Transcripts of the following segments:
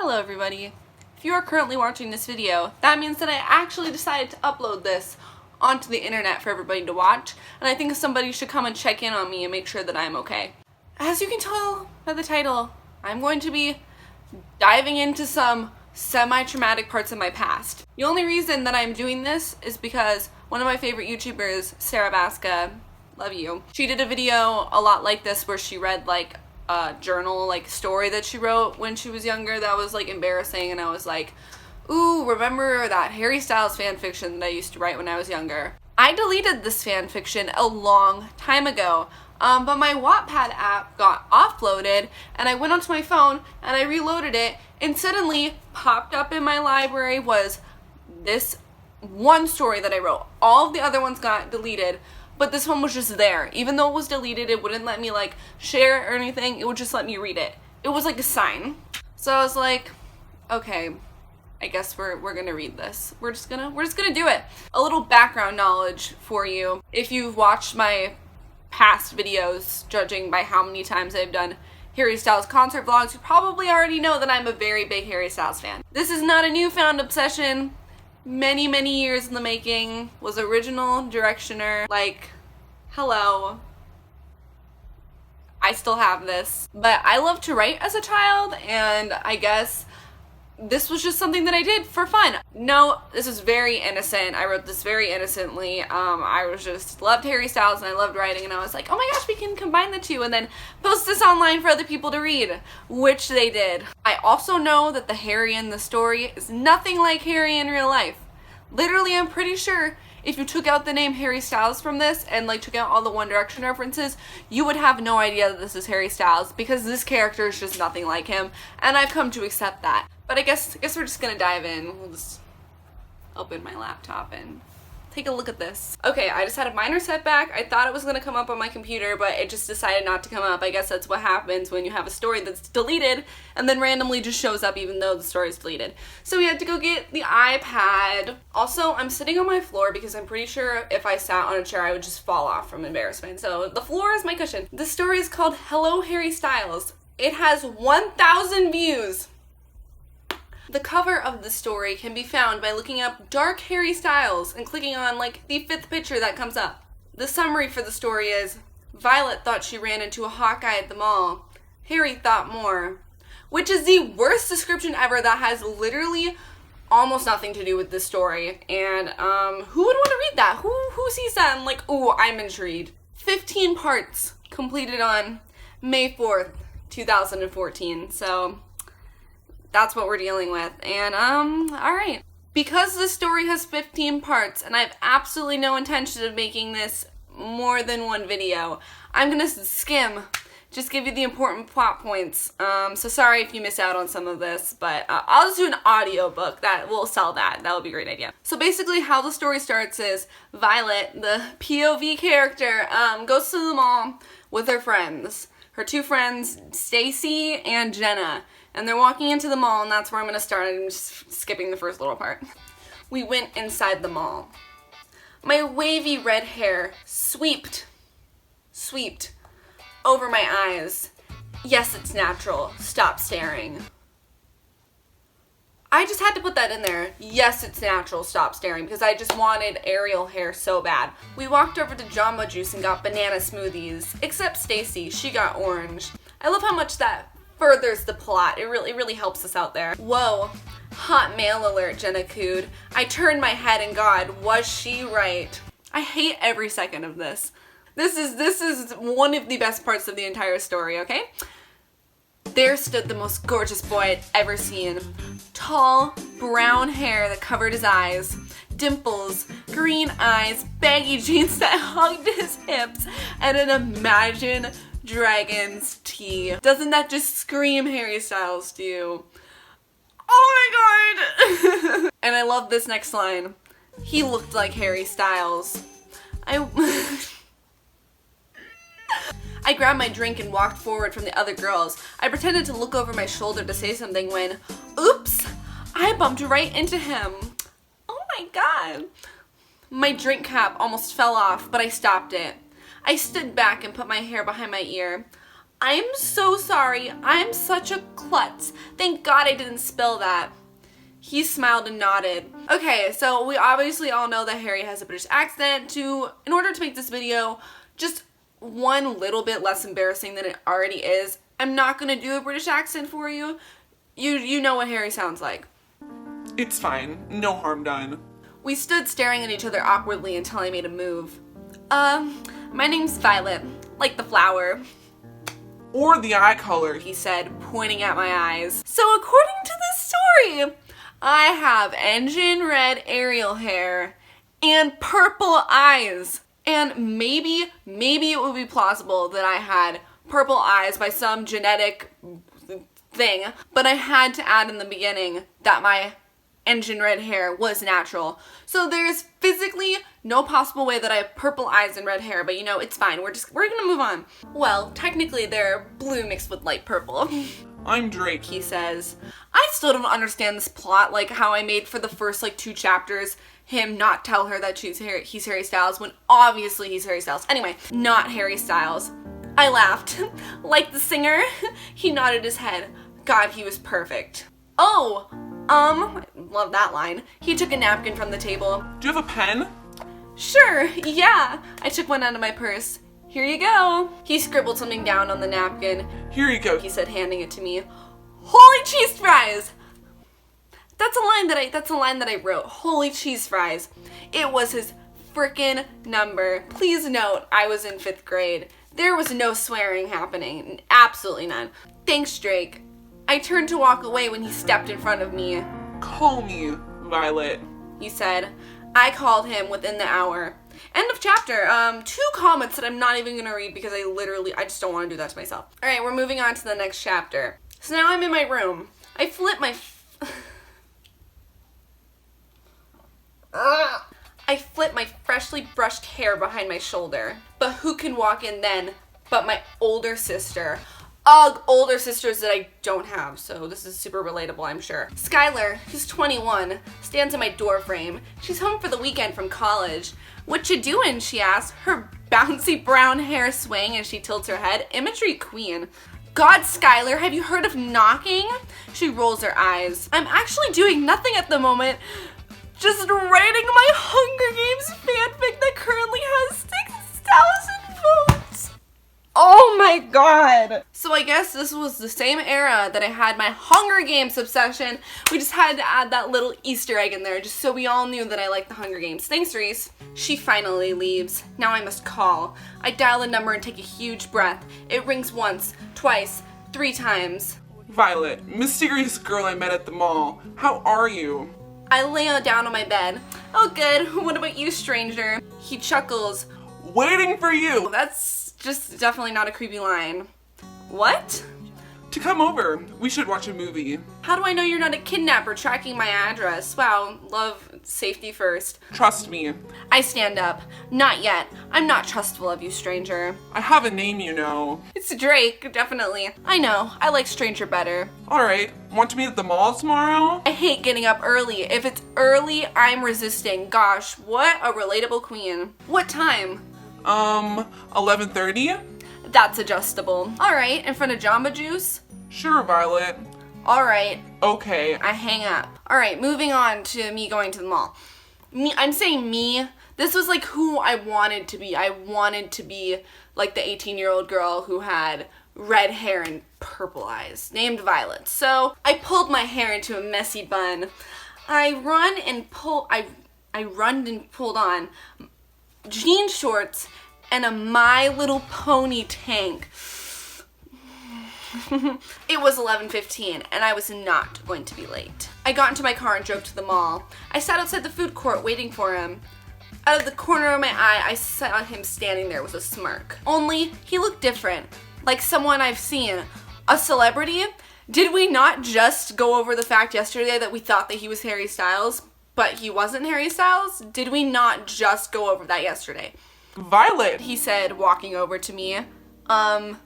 Hello everybody. If you are currently watching this video, that means that I actually decided to upload this onto the internet for everybody to watch, and I think somebody should come and check in on me and make sure that I'm okay. As you can tell by the title, I'm going to be diving into some semi-traumatic parts of my past. The only reason that I'm doing this is because one of my favorite YouTubers, Sarah Baska, love you, she did a video a lot like this where she read like a journal like story that she wrote when she was younger that was like embarrassing, and I was like, ooh, remember that Harry Styles fan fiction that I used to write when I was younger? I deleted this fan fiction a long time ago, but my Wattpad app got offloaded, and I went onto my phone and I reloaded it, and suddenly popped up in my library was this one story that I wrote. All of the other ones got deleted, but this one was just there. Even though it was deleted, it wouldn't let me like share it or anything. It would just let me read it. It was like a sign. So I was like, okay, I guess we're gonna read this. We're just gonna do it. A little background knowledge for you. If you've watched my past videos, judging by how many times I've done Harry Styles concert vlogs, you probably already know that I'm a very big Harry Styles fan. This is not a newfound obsession. Many years in the making. Was original directioner. Like, hello. I still have this. But I loved to write as a child, and I guess this was just something that I did for fun. No, this was very innocent. I wrote this very innocently. I was just loved Harry Styles and I loved writing, and I was like, oh my gosh, we can combine the two and then post this online for other people to read, which they did. I also know that the Harry in the story is nothing like Harry in real life. Literally, I'm pretty sure if you took out the name Harry Styles from this and like took out all the One Direction references, you would have no idea that this is Harry Styles, because this character is just nothing like him, and I've come to accept that. But I guess we're just gonna dive in. We'll just open my laptop and take a look at this. Okay, I just had a minor setback. I thought it was gonna come up on my computer, but it just decided not to come up. I guess that's what happens when you have a story that's deleted and then randomly just shows up even though the story is deleted. So we had to go get the iPad. Also, I'm sitting on my floor because I'm pretty sure if I sat on a chair I would just fall off from embarrassment. So the floor is my cushion. The story is called Hello Harry Styles. It has 1,000 views. The cover of the story can be found by looking up Dark Harry Styles and clicking on like the 5th picture that comes up. The summary for the story is, Violet thought she ran into a Hawkeye at the mall. Harry thought more. Which is the worst description ever that has literally almost nothing to do with this story. And who would want to read that? Who sees that and like, ooh, I'm intrigued. 15 parts completed on May 4th, 2014. So that's what we're dealing with. And, alright. Because this story has 15 parts, and I have absolutely no intention of making this more than one video, I'm gonna skim, just give you the important plot points. So sorry if you miss out on some of this, but I'll just do an audiobook that will sell that. That would be a great idea. So basically how the story starts is Violet, the POV character, goes to the mall with her friends. Her two friends, Stacy and Jenna. And they're walking into the mall, and that's where I'm going to start. I'm just skipping the first little part. We went inside the mall. My wavy red hair sweeped over my eyes. Yes, it's natural. Stop staring. I just had to put that in there. Yes, it's natural. Stop staring, because I just wanted Ariel hair so bad. We walked over to Jamba Juice and got banana smoothies, except Stacy. She got orange. I love how much that furthers the plot. It really helps us out there. Whoa, hot male alert, Jenna cooed. I turned my head and God, was she right? I hate every second of this. This is one of the best parts of the entire story, okay? There stood the most gorgeous boy I'd ever seen. Tall, brown hair that covered his eyes, dimples, green eyes, baggy jeans that hugged his hips, and an Imagine Dragons tee. Doesn't that just scream Harry Styles to you? Oh my god! And I love this next line. He looked like Harry Styles. I grabbed my drink and walked forward from the other girls. I pretended to look over my shoulder to say something when, oops, I bumped right into him. Oh my god. My drink cap almost fell off, but I stopped it. I stood back and put my hair behind my ear. I'm so sorry. I'm such a klutz. Thank God I didn't spill that. He smiled and nodded. Okay, so we obviously all know that Harry has a British accent. In order to make this video just one little bit less embarrassing than it already is, I'm not gonna do a British accent for you. You know what Harry sounds like. It's fine. No harm done. We stood staring at each other awkwardly until I made a move. My name's Violet, like the flower. Or the eye color, He said, pointing at my eyes. So according to this story, I have engine red Ariel hair and purple eyes. And maybe it would be plausible that I had purple eyes by some genetic thing, but I had to add in the beginning that my engine red hair was natural. So there's physically no possible way that I have purple eyes and red hair, but you know, it's fine. We're gonna move on. Well, technically they're blue mixed with light purple. I'm Drake. He says. I still don't understand this plot, like how I made for the first 2 chapters him not tell her that he's Harry Styles when obviously he's Harry Styles. Anyway, not Harry Styles. I laughed. Like the singer? He nodded his head. God, he was perfect. Oh, love that line. He took a napkin from the table. Do you have a pen? Sure, yeah. I took one out of my purse. Here you go. He scribbled something down on the napkin. Here you go. He said, handing it to me. Holy cheese fries! That's a line that I wrote. Holy cheese fries. It was his frickin' number. Please note, I was in 5th grade. There was no swearing happening. Absolutely none. Thanks, Drake. I turned to walk away when he stepped in front of me. Call me Violet. He said. I called him within the hour. End of chapter. 2 comments that I'm not even gonna read because I just don't want to do that to myself. Alright, we're moving on to the next chapter. So now I'm in my room. I flip my freshly brushed hair behind my shoulder. But who can walk in then but my older sister? Ugh, older sisters that I don't have, so this is super relatable, I'm sure. Skylar, who's 21, stands in my door frame. She's home for the weekend from college. What you doing, she asks, her bouncy brown hair swaying as she tilts her head. Imagery queen. God, Skylar, have you heard of knocking? She rolls her eyes. I'm actually doing nothing at the moment. Just writing my Hunger Games fanfic that currently has 6,000 votes. Oh my god. So I guess this was the same era that I had my Hunger Games obsession. We just had to add that little Easter egg in there just so we all knew that I liked the Hunger Games. Thanks, Reese. She finally leaves. Now I must call. I dial a number and take a huge breath. It rings once, twice, 3 times. Violet, mysterious girl I met at the mall. How are you? I lay down on my bed. Oh good, what about you, stranger? He chuckles. Waiting for you! That's just definitely not a creepy line. What? To come over. We should watch a movie. How do I know you're not a kidnapper tracking my address? Wow, love, safety first. Trust me. I stand up. Not yet. I'm not trustful of you, stranger. I have a name, you know. It's Drake, definitely. I know. I like stranger better. Alright, want to meet at the mall tomorrow? I hate getting up early. If it's early, I'm resisting. Gosh, what a relatable queen. What time? 11:30? That's adjustable. Alright, in front of Jamba Juice? Sure, Violet. Alright. Okay. I hang up. Alright, moving on to me going to the mall. I'm saying me. This was like who I wanted to be. I wanted to be like the 18-year-old girl who had red hair and purple eyes, named Violet. So I pulled my hair into a messy bun. I run and pulled on jean shorts and a My Little Pony tank. It was 11:15 and I was not going to be late. I got into my car and drove to the mall. I sat outside the food court waiting for him. Out of the corner of my eye, I saw him standing there with a smirk. Only, he looked different. Like someone I've seen. A celebrity? Did we not just go over the fact yesterday that we thought that he was Harry Styles, but he wasn't Harry Styles? Did we not just go over that yesterday? Violet! He said, walking over to me.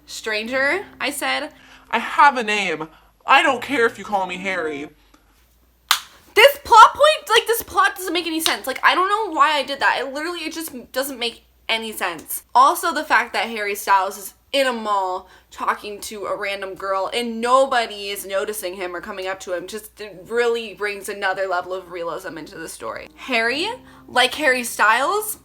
Stranger, I said. I have a name. I don't care if you call me Harry. This plot point, this plot doesn't make any sense. I don't know why I did that. It just doesn't make any sense. Also, the fact that Harry Styles is in a mall talking to a random girl and nobody is noticing him or coming up to him just really brings another level of realism into the story. Harry, like Harry Styles,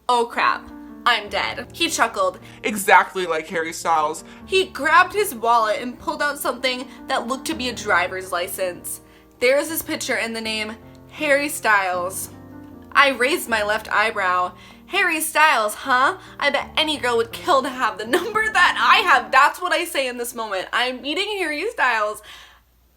oh crap, I'm dead. He chuckled. Exactly like Harry Styles. He grabbed his wallet and pulled out something that looked to be a driver's license. There's his picture and the name Harry Styles. I raised my left eyebrow. Harry Styles, huh? I bet any girl would kill to have the number that I have. That's what I say in this moment. I'm meeting Harry Styles,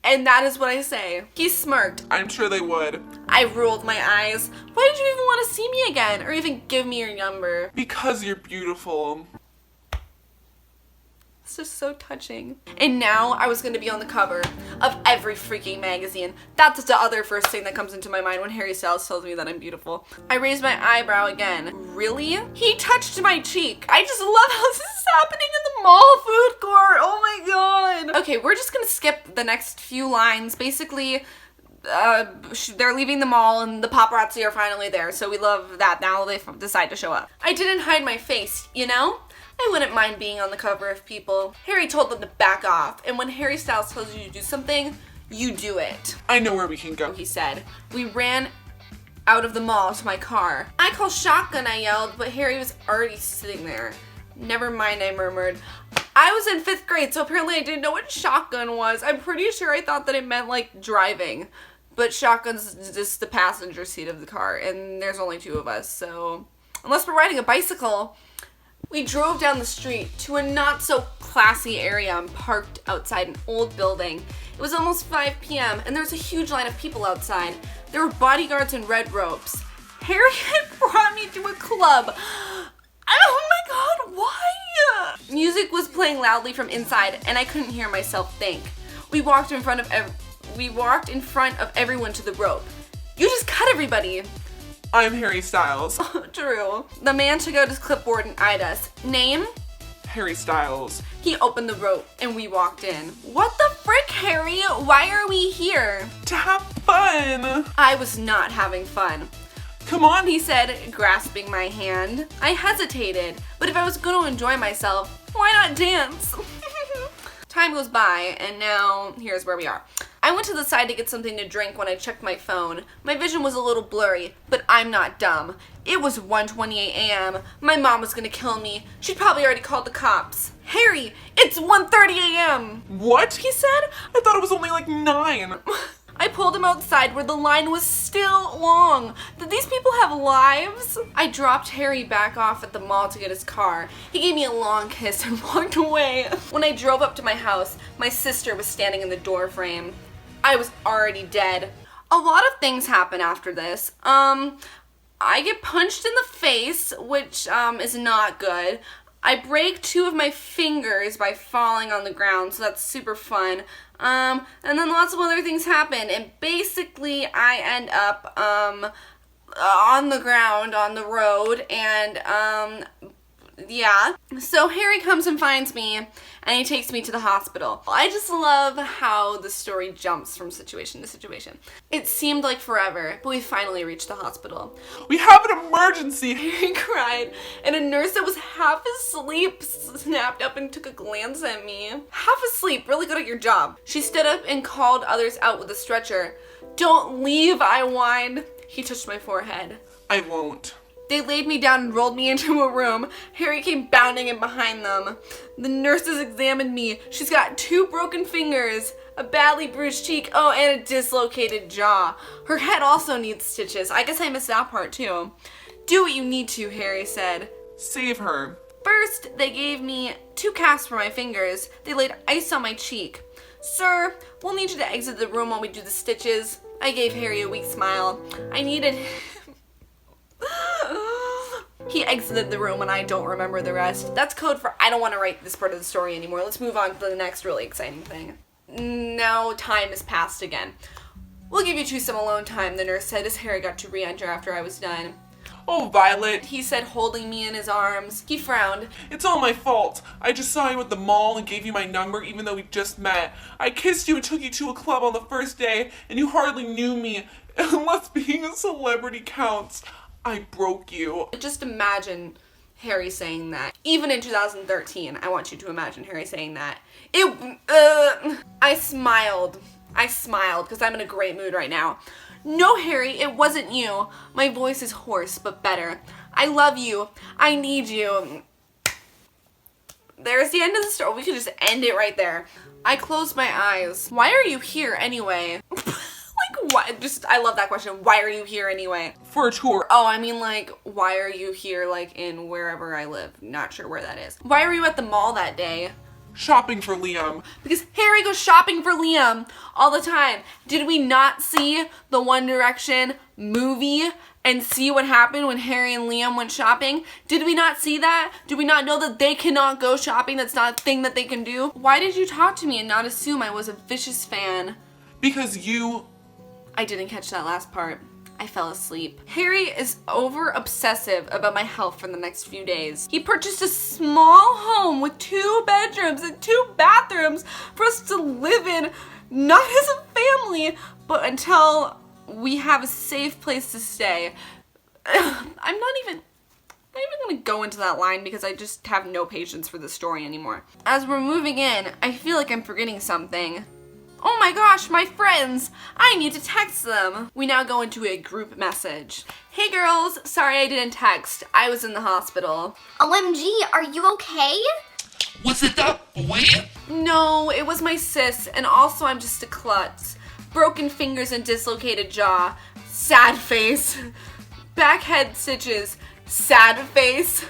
and that is what I say. He smirked. I'm sure they would. I rolled my eyes. Why did you even want to see me again, or even give me your number? Because you're beautiful. It's just so touching. And now I was going to be on the cover of every freaking magazine. That's the other first thing that comes into my mind when Harry Styles tells me that I'm beautiful. I raised my eyebrow again. Really? He touched my cheek. I just love how this is happening in the mall food court. Oh my god. Okay, we're just going to skip the next few lines. Basically, they're leaving the mall and the paparazzi are finally there. So we love that now they decide to show up. I didn't hide my face, you know? I wouldn't mind being on the cover of People. Harry told them to back off, and when Harry Styles tells you to do something, you do it. I know where we can go, He said. We ran out of the mall to my car. I call shotgun, I yelled, but Harry was already sitting there. Never mind, I murmured. I was in 5th grade, so apparently I didn't know what shotgun was. I'm pretty sure I thought that it meant like driving, but shotgun's just the passenger seat of the car, and there's only 2 of us, so unless we're riding a bicycle. We drove down the street to a not so classy area and parked outside an old building. It was almost 5 p.m. and there was a huge line of people outside. There were bodyguards in red robes. Harry had brought me to a club. Oh my god, why? Music was playing loudly from inside and I couldn't hear myself think. We walked in front of everyone to the rope. You just cut everybody. I'm Harry Styles. True. The man took out his clipboard and eyed us. Name? Harry Styles. He opened the rope and we walked in. What the frick, Harry? Why are we here? To have fun. I was not having fun. Come on, He said, grasping my hand. I hesitated, but if I was going to enjoy myself, why not dance? Time goes by, and now here's where we are. I went to the side to get something to drink when I checked my phone. My vision was a little blurry, but I'm not dumb. It was 1:28 a.m. My mom was gonna kill me. She'd probably already called the cops. Harry, it's 1:30 a.m. What? He said. I thought it was only like 9. I pulled him outside where the line was still long. Did these people have lives? I dropped Harry back off at the mall to get his car. He gave me a long kiss and walked away. When I drove up to my house, my sister was standing in the door frame. I was already dead. A lot of things happen after this. I get punched in the face, which is not good. I break 2 of my fingers by falling on the ground, so that's super fun. And then lots of other things happen, and basically I end up on the ground, on the road, and yeah. So Harry comes and finds me, and he takes me to the hospital. I just love how the story jumps from situation to situation. It seemed like forever, but we finally reached the hospital. We have an emergency. He cried, and a nurse that was half asleep snapped up and took a glance at me. Half asleep, really good at your job. She stood up and called others out with a stretcher. Don't leave, I whined. He touched my forehead. I won't. They laid me down and rolled me into a room. Harry came bounding in behind them. The nurses examined me. She's got 2 broken fingers, a badly bruised cheek, oh, and a dislocated jaw. Her head also needs stitches. I guess I missed that part too. Do what you need to, Harry said. Save her. First, they gave me 2 casts for my fingers. They laid ice on my cheek. Sir, we'll need you to exit the room while we do the stitches. I gave Harry a weak smile. I needed him. He exited the room and I don't remember the rest. That's code for I don't want to write this part of the story anymore. Let's move on to the next really exciting thing. Now time has passed again. We'll give you 2 some alone time, the nurse said as Harry got to re-enter after I was done. Oh, Violet. He said, holding me in his arms. He frowned. It's all my fault. I just saw you at the mall and gave you my number even though we just met. I kissed you and took you to a club on the first day and you hardly knew me. Unless being a celebrity counts. I broke you. Just imagine Harry saying that. Even in 2013, I want you to imagine Harry saying that. I smiled because I'm in a great mood right now. No, Harry, it wasn't you. My voice is hoarse, but better. I love you. I need you. There's the end of the story. We could just end it right there. I closed my eyes. Why are you here anyway? Like, what? Just, I love that question. Why are you here anyway? For a tour. Oh, I mean, like, why are you here, like, in wherever I live? Not sure where that is. Why were you at the mall that day? Shopping for Liam. Because Harry goes shopping for Liam all the time. Did we not see the One Direction movie and see what happened when Harry and Liam went shopping? Did we not see that? Do we not know that they cannot go shopping? That's not a thing that they can do? Why did you talk to me and not assume I was a vicious fan? Because you... I didn't catch that last part. I fell asleep. Harry is over obsessive about my health for the next few days. He purchased a small home with 2 bedrooms and 2 bathrooms for us to live in, not as a family, but until we have a safe place to stay. I'm not even gonna go into that line because I just have no patience for this story anymore. As we're moving in, I feel like I'm forgetting something. Oh my gosh, my friends! I need to text them! We now go into a group message. Hey girls, sorry I didn't text. I was in the hospital. OMG, are you okay? Was it that boy? No, it was my sis, and also I'm just a klutz. Broken fingers and dislocated jaw. Sad face. Back head stitches. Sad face.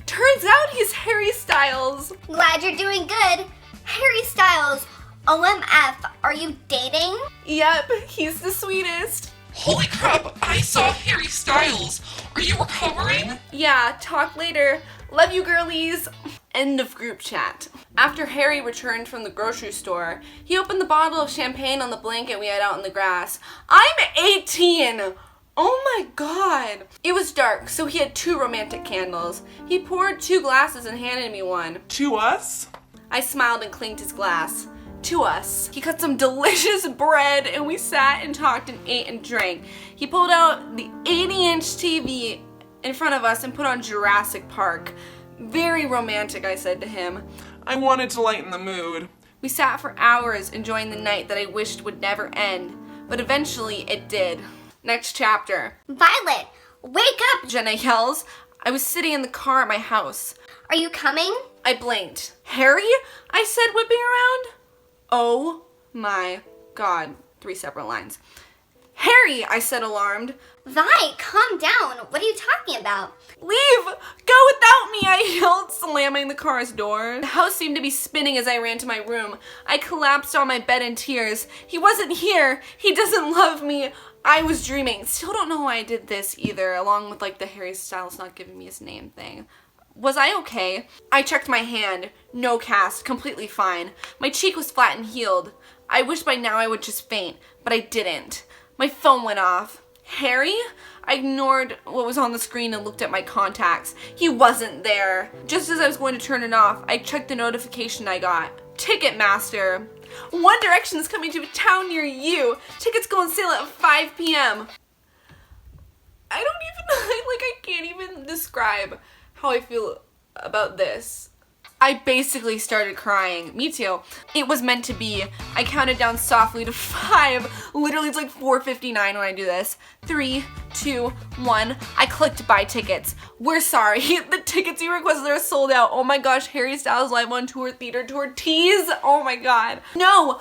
Turns out he's Harry Styles. Glad you're doing good. Harry Styles. OMF, are you dating? Yep, he's the sweetest. Holy crap, I saw Harry Styles. Are you recovering? Yeah, talk later. Love you girlies. End of group chat. After Harry returned from the grocery store, he opened the bottle of champagne on the blanket we had out in the grass. I'm 18! Oh my god. It was dark, so he had 2 romantic candles. He poured 2 glasses and handed me one. To us? I smiled and clinked his glass. To us. He cut some delicious bread and we sat and talked and ate and drank. He pulled out the 80-inch TV in front of us and put on Jurassic Park. Very romantic, I said to him. I wanted to lighten the mood. We sat for hours enjoying the night that I wished would never end, but eventually it did. Next chapter. Violet, wake up! Jenna yells. I was sitting in the car at my house. Are you coming? I blinked. Harry? I said, whipping around. Oh my god. 3 separate lines. Harry, I said, alarmed. Vi, calm down. What are you talking about? Leave! Go without me, I yelled, slamming the car's door. The house seemed to be spinning as I ran to my room. I collapsed on my bed in tears. He wasn't here. He doesn't love me. I was dreaming. Still don't know why I did this either, along with like the Harry Styles not giving me his name thing. Was I okay? I checked my hand. No cast. Completely fine. My cheek was flat and healed. I wish by now I would just faint, but I didn't. My phone went off. Harry? I ignored what was on the screen and looked at my contacts. He wasn't there. Just as I was going to turn it off, I checked the notification I got. Ticketmaster. One Direction is coming to a town near you. Tickets go on sale at 5 p.m. I don't even, I can't even describe how I feel about this. I basically started crying. Me too. It was meant to be. I counted down softly to 5. Literally, it's like 4:59 when I do this. 3, 2, 1. I clicked buy tickets. We're sorry. The tickets you requested are sold out. Oh my gosh, Harry Styles live on tour, theater tour, tease. Oh my god. No.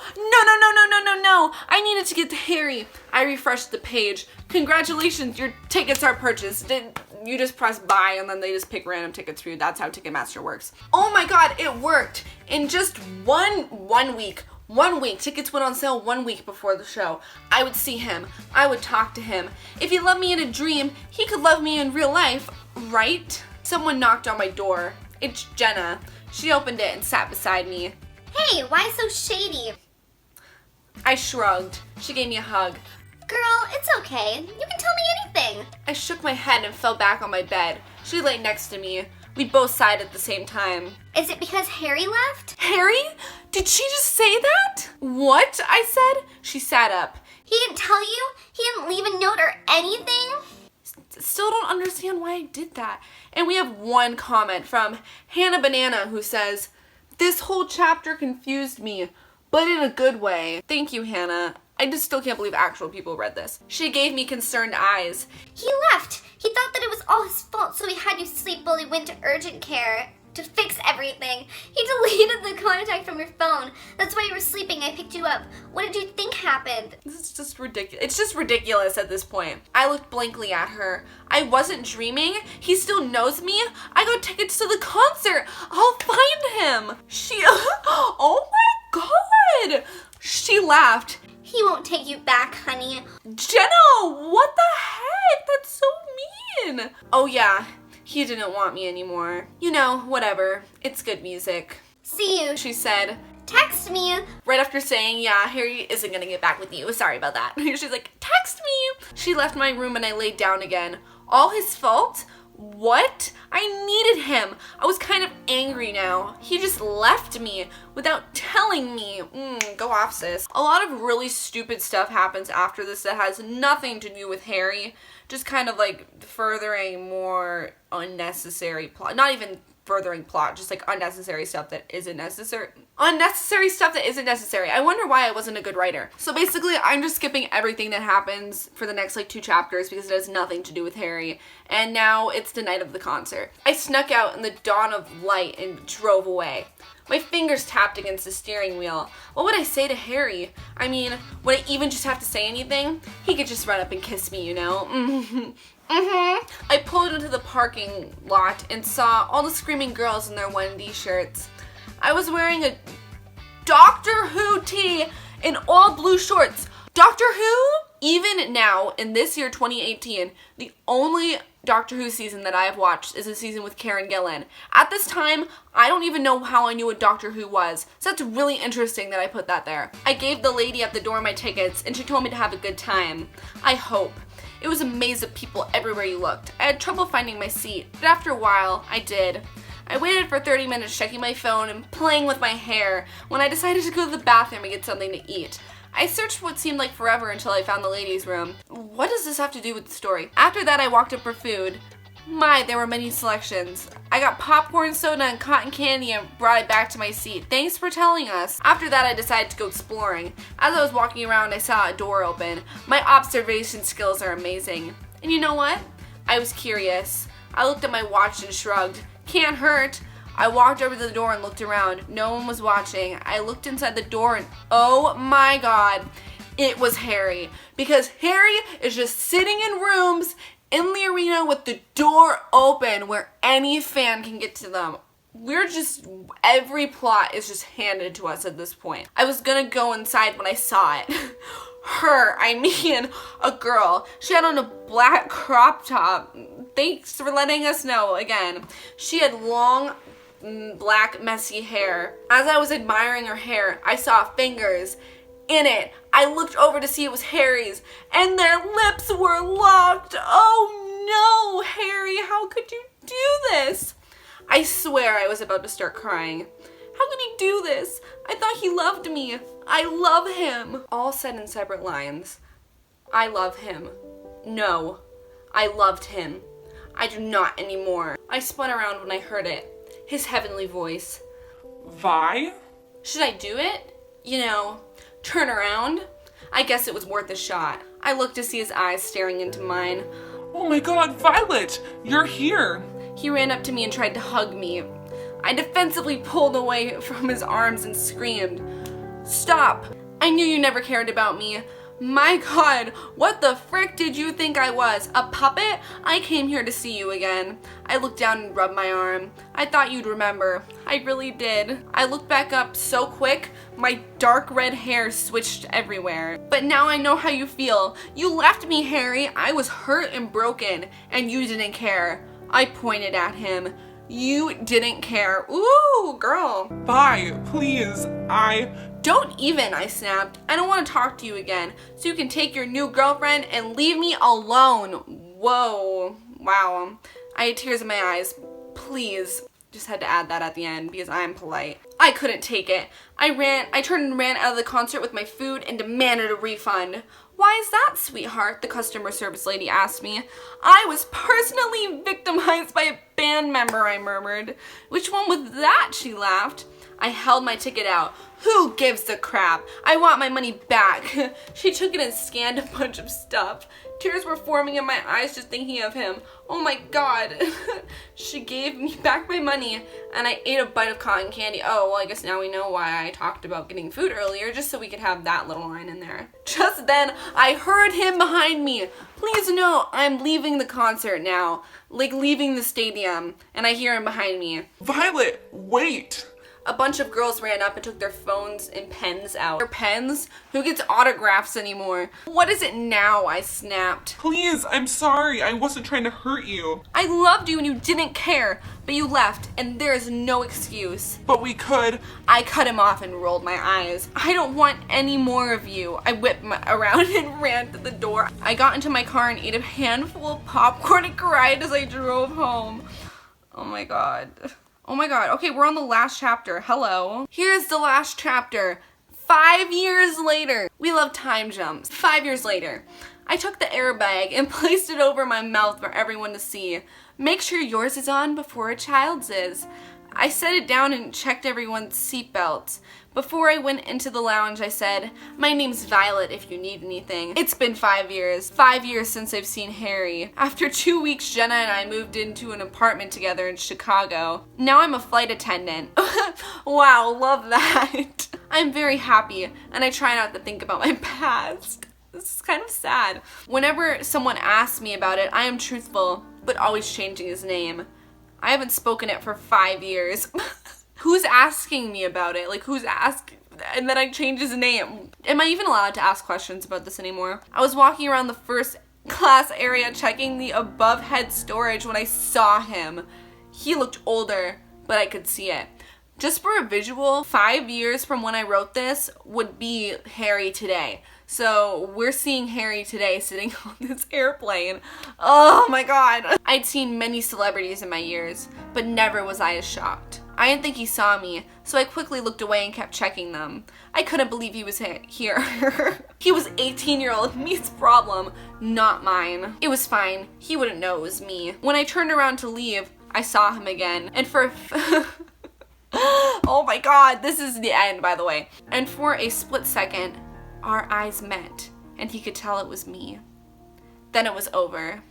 I needed to get to Harry. I refreshed the page. Congratulations, your tickets are purchased. You just press buy and then they just pick random tickets for you. That's how Ticketmaster works. Oh my god, it worked. In just one week, tickets went on sale 1 week before the show. I would see him. I would talk to him. If he loved me in a dream, he could love me in real life, right? Someone knocked on my door. It's Jenna. She opened it and sat beside me. Hey, why so shady? I shrugged. She gave me a hug. Girl, it's okay. You can tell me anything. I shook my head and fell back on my bed. She lay next to me. We both sighed at the same time. Is it because Harry left? Harry? Did she just say that? What? I said. She sat up. He didn't tell you? He didn't leave a note or anything? still don't understand why I did that. And we have one comment from Hannah Banana who says, "This whole chapter confused me, but in a good way." Thank you, Hannah. I just still can't believe actual people read this. She gave me concerned eyes. He left. He thought that it was all his fault, so he had you sleep while he went to urgent care to fix everything. He deleted the contact from your phone. That's why you were sleeping. I picked you up. What did you think happened? This is just ridiculous. It's just ridiculous at this point. I looked blankly at her. I wasn't dreaming. He still knows me. I got tickets to the concert. I'll find him. Oh my God. She laughed. He won't take you back, honey. Jenna, what the heck? That's so mean. Oh yeah, he didn't want me anymore. You know, whatever. It's good music. See you. She said. Text me. Right after saying, yeah, Harry isn't gonna get back with you. Sorry about that. She's like, text me. She left my room and I laid down again. All his fault? What? I needed him. I was kind of angry now. He just left me without telling me. Go off, sis. A lot of really stupid stuff happens after this that has nothing to do with Harry. Just kind of like furthering more unnecessary plot. Not even furthering plot, just like unnecessary stuff that isn't necessary. Unnecessary stuff that isn't necessary. I wonder why I wasn't a good writer. So basically, I'm just skipping everything that happens for the next like 2 chapters because it has nothing to do with Harry. And now it's the night of the concert. I snuck out in the dawn of light and drove away. My fingers tapped against the steering wheel. What would I say to Harry? I mean, would I even just have to say anything? He could just run up and kiss me, you know? I pulled into the parking lot and saw all the screaming girls in their 1D shirts. I was wearing a Doctor Who tee in all blue shorts. Doctor Who? Even now, in this year 2018, the only Doctor Who season that I have watched is a season with Karen Gillan. At this time, I don't even know how I knew what Doctor Who was, so that's really interesting that I put that there. I gave the lady at the door my tickets, and she told me to have a good time. I hope. It was a maze of people everywhere you looked. I had trouble finding my seat, but after a while, I did. I waited for 30 minutes checking my phone and playing with my hair when I decided to go to the bathroom and get something to eat. I searched what seemed like forever until I found the ladies' room. What does this have to do with the story? After that, I walked up for food. My, there were many selections. I got popcorn, soda, and cotton candy and brought it back to my seat. Thanks for telling us. After that, I decided to go exploring. As I was walking around, I saw a door open. My observation skills are amazing. And you know what? I was curious. I looked at my watch and shrugged. Can't hurt. I walked over to the door and looked around. No one was watching. I looked inside the door and oh my God, it was Harry. Because Harry is just sitting in rooms in the arena with the door open where any fan can get to them. Every plot is just handed to us at this point. I was gonna go inside when I saw it. A girl. She had on a black crop top. Thanks for letting us know again. She had long, black, messy hair. As I was admiring her hair, I saw fingers in it. I looked over to see it was Harry's, and their lips were locked. Oh no, Harry, how could you do this? I swear I was about to start crying. How could he do this? I thought he loved me. I love him. All said in separate lines. I love him. No, I loved him. I do not anymore. I spun around when I heard it. His heavenly voice. Vi? Should I do it? You know, turn around? I guess it was worth a shot. I looked to see his eyes staring into mine. Oh my God, Violet! You're here! He ran up to me and tried to hug me. I defensively pulled away from his arms and screamed, "Stop! I knew you never cared about me. My God, what the frick did you think I was? A puppet? I came here to see you again." I looked down and rubbed my arm. I thought you'd remember. I really did. I looked back up so quick, my dark red hair switched everywhere. But now I know how you feel. You left me, Harry. I was hurt and broken, and you didn't care. I pointed at him. You didn't care. Ooh, girl. Vi, please, Don't even, I snapped. I don't want to talk to you again, so you can take your new girlfriend and leave me alone. Whoa. Wow. I had tears in my eyes. Please. Just had to add that at the end because I'm polite. I couldn't take it. I turned and ran out of the concert with my food and demanded a refund. Why is that, sweetheart? The customer service lady asked me. I was personally victimized by a band member, I murmured. Which one was that? She laughed. I held my ticket out. Who gives a crap? I want my money back. She took it and scanned a bunch of stuff. Tears were forming in my eyes just thinking of him. Oh my god. She gave me back my money and I ate a bite of cotton candy. Oh, well, I guess now we know why I talked about getting food earlier, just so we could have that little line in there. Just then, I heard him behind me. Please no, I'm leaving the concert now. Like leaving the stadium. And I hear him behind me. Violet, wait! A bunch of girls ran up and took their phones and pens out. Their pens? Who gets autographs anymore? What is it now? I snapped. Please, I'm sorry. I wasn't trying to hurt you. I loved you and you didn't care, but you left and there is no excuse. But we could. I cut him off and rolled my eyes. I don't want any more of you. I whipped around and ran to the door. I got into my car and ate a handful of popcorn and cried as I drove home. Oh my god. Oh my god. Okay, we're on the last chapter. Hello. Here's the last chapter. 5 years later. We love time jumps. 5 years later. I took the airbag and placed it over my mouth for everyone to see. Make sure yours is on before a child's is. I set it down and checked everyone's seatbelts. Before I went into the lounge, I said, my name's Violet if you need anything. It's been 5 years. 5 years since I've seen Harry. After 2 weeks, Jenna and I moved into an apartment together in Chicago. Now I'm a flight attendant. Wow, love that. I'm very happy, and I try not to think about my past. This is kind of sad. Whenever someone asks me about it, I am truthful, but always changing his name. I haven't spoken it for 5 years. Who's asking me about it? Like, who's asking? And then I change his name. Am I even allowed to ask questions about this anymore? I was walking around the first class area checking the above head storage when I saw him. He looked older, but I could see it. Just for a visual, 5 years from when I wrote this would be Harry today. So we're seeing Harry today sitting on this airplane. Oh my god. I'd seen many celebrities in my years, but never was I as shocked. I didn't think he saw me, so I quickly looked away and kept checking them. I couldn't believe he was here. He was 18-year-old me's problem, not mine. It was fine. He wouldn't know it was me. When I turned around to leave, I saw him again, and for oh my god, this is the end, by the way. And for a split second, our eyes met, and he could tell it was me. Then it was over.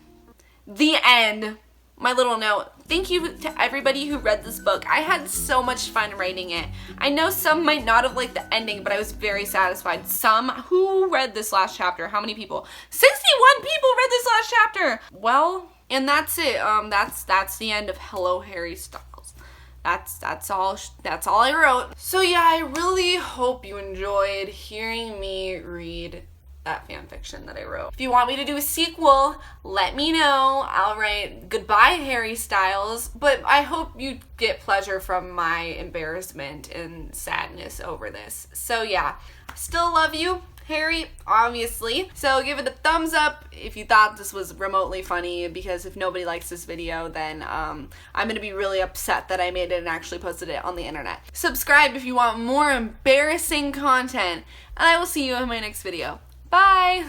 The end. My little note. Thank you to everybody who read this book. I had so much fun writing it. I know some might not have liked the ending, but I was very satisfied. Who read this last chapter? How many people? 61 people read this last chapter! Well, and that's it. That's the end of Hello Harry Styles. That's all I wrote. So yeah, I really hope you enjoyed hearing me read that fan fiction that I wrote. If you want me to do a sequel, let me know. I'll write Goodbye Harry Styles, but I hope you get pleasure from my embarrassment and sadness over this. So yeah, still love you, Harry, obviously. So give it a thumbs up if you thought this was remotely funny, because if nobody likes this video, then I'm gonna be really upset that I made it and actually posted it on the internet. Subscribe if you want more embarrassing content, and I will see you in my next video. Bye!